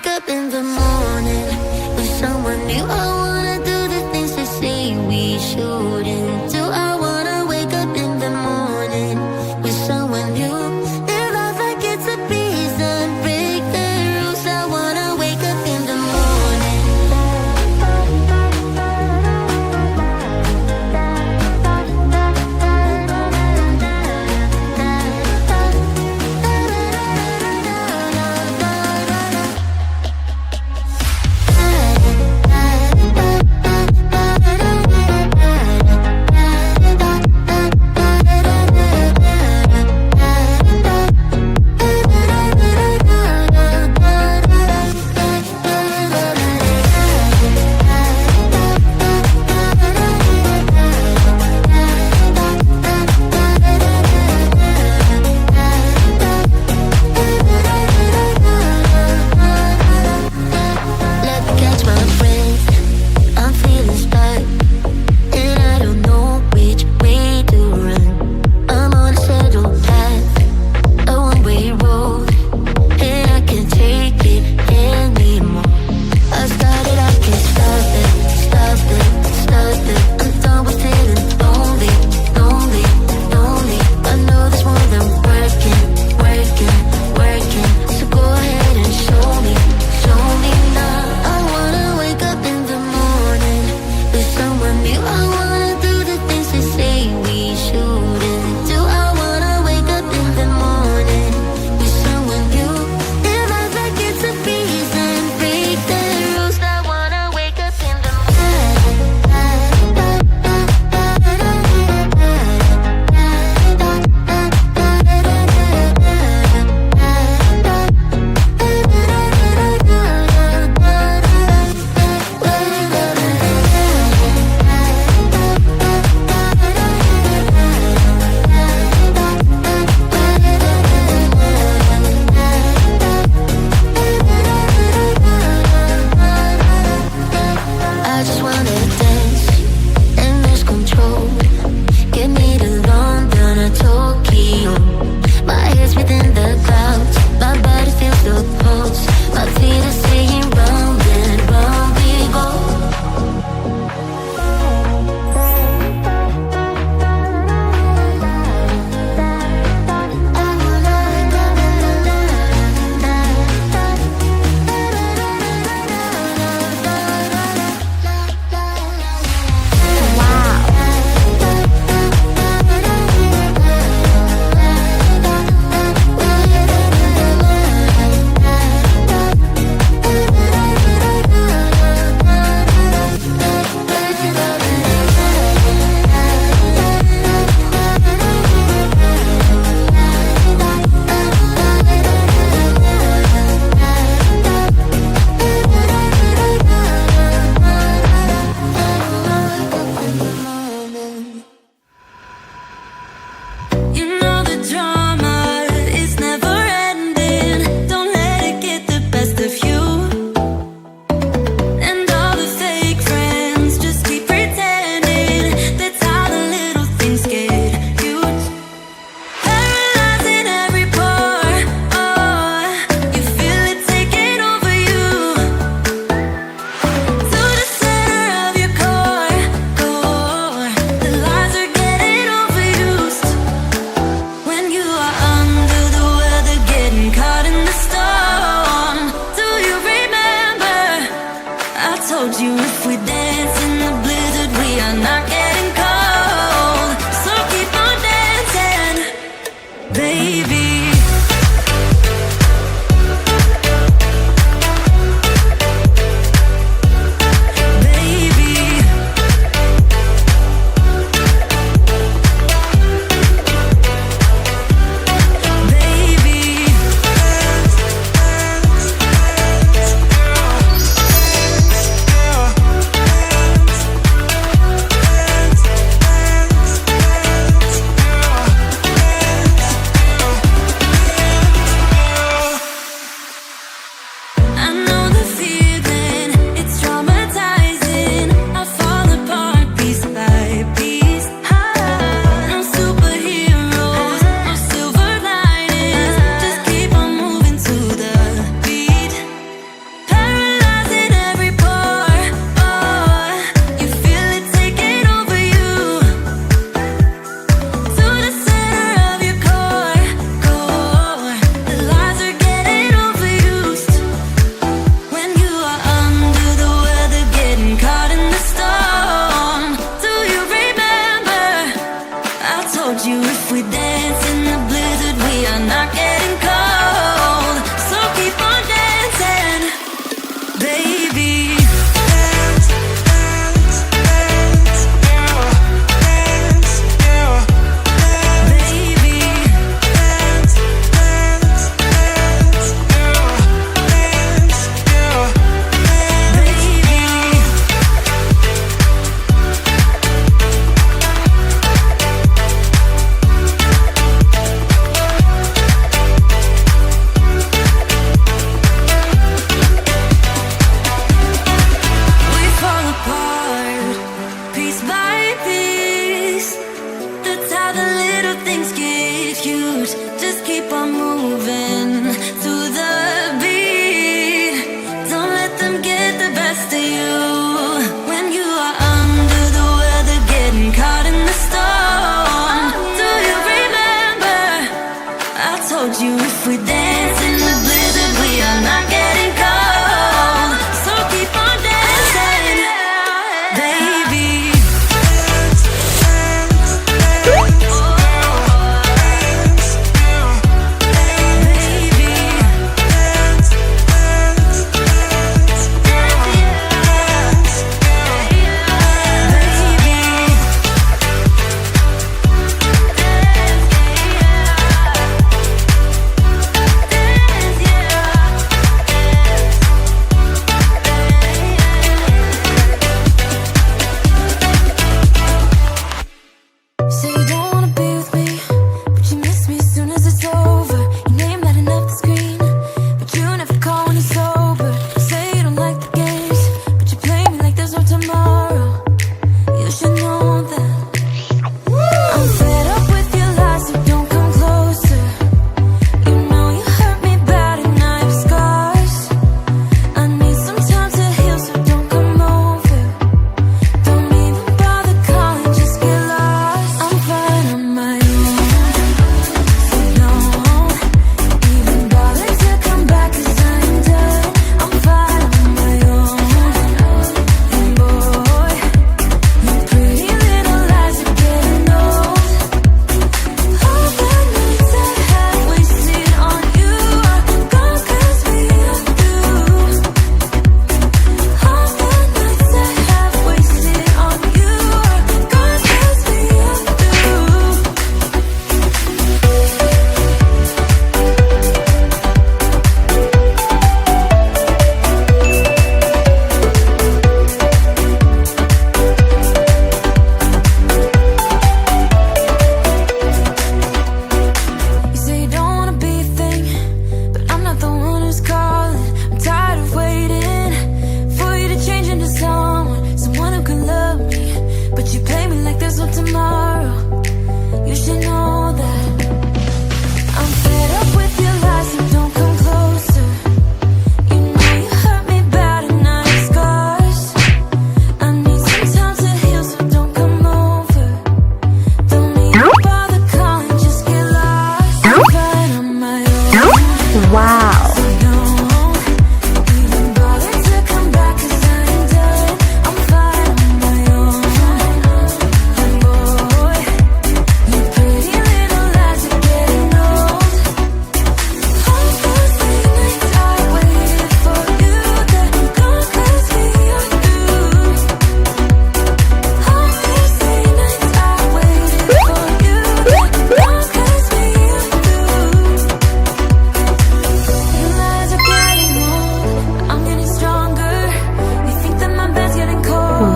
wake up in the morning with someone new. I wanna do the things they say we shouldn't do. I wanna wake up in the morning with someone new. Live life like it's a piece and break the rules. I wanna wake up in the morning.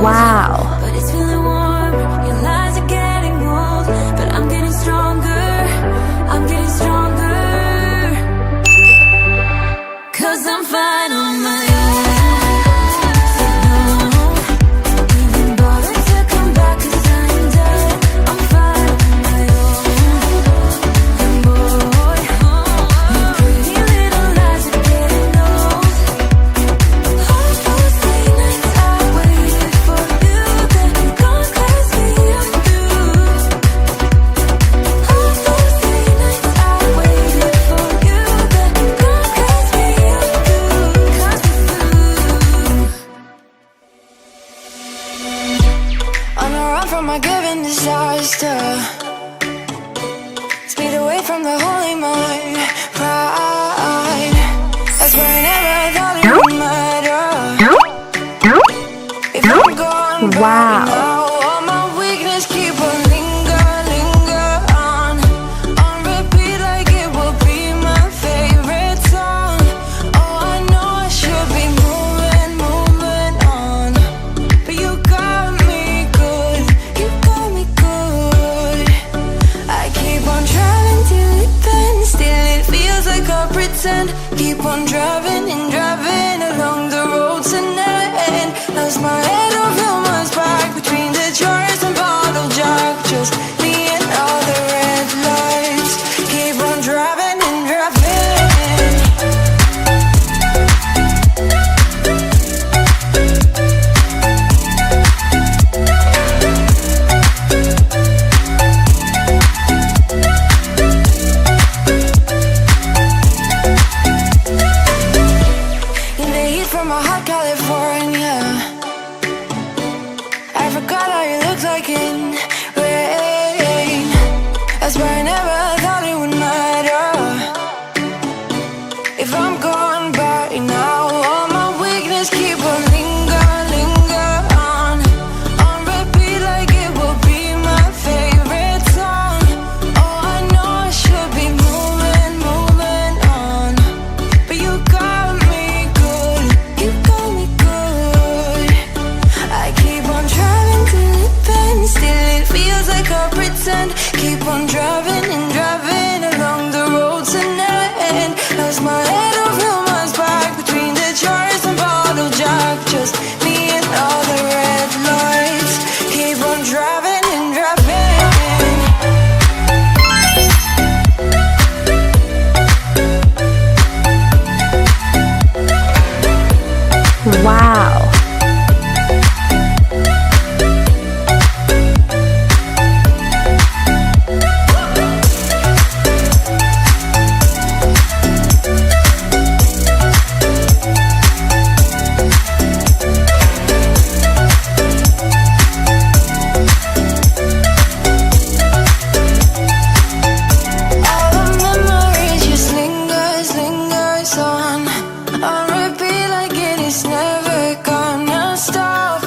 Wow. But it's feeling warm, your lies are getting old. But I'm getting stronger, I'm getting stronger. 'Cause I'm fine on my own. Said no, even bother to come back 'cause I'm done. I'm fine on my own. And boy, your pretty little lies are getting old. All those late nights I waited for you, then you gone 'cause we used to. All those late nights I waited for you, then you gone 'cause we used to. 'Cause we flew. On a run from a given disaster, speed away from the holy mind, pride. That's where I never thought it would matter. If I'm gone Wow. right now, all my weakness keep on linger on repeat like it will be my favorite song. Oh, I know I should be moving on, but you got me good, you got me good. I keep on driving till it bends, still it feels like I pretend. Keep on driving and driving along the road tonight. Lost my head over my back between the jars and bottle jack. Just me and all the red lights. Keep on driving and driving. In the heat from a hot California, I forgot how you look like in rain. That's why I never thought it would matter. If I'm gone by now, all my weakness keep on linger on repeat like it will be my favorite song. Oh, I know I should be moving on, but you got me good, you got me good. I keep on driving till it bends, still it feels like I pretend. Keep on driving and driving along the road tonight. Lost my head over my back between the jars and bottle jack. Just me and all the red lights. Keep on driving and driving. Wow. All the memories just lingers on repeat like it is never gonna stop.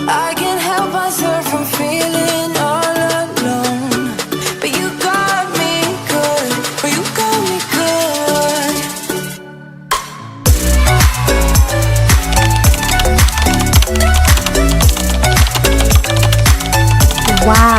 I can't help myself from feeling all alone, but you got me good, but you got me good. Wow.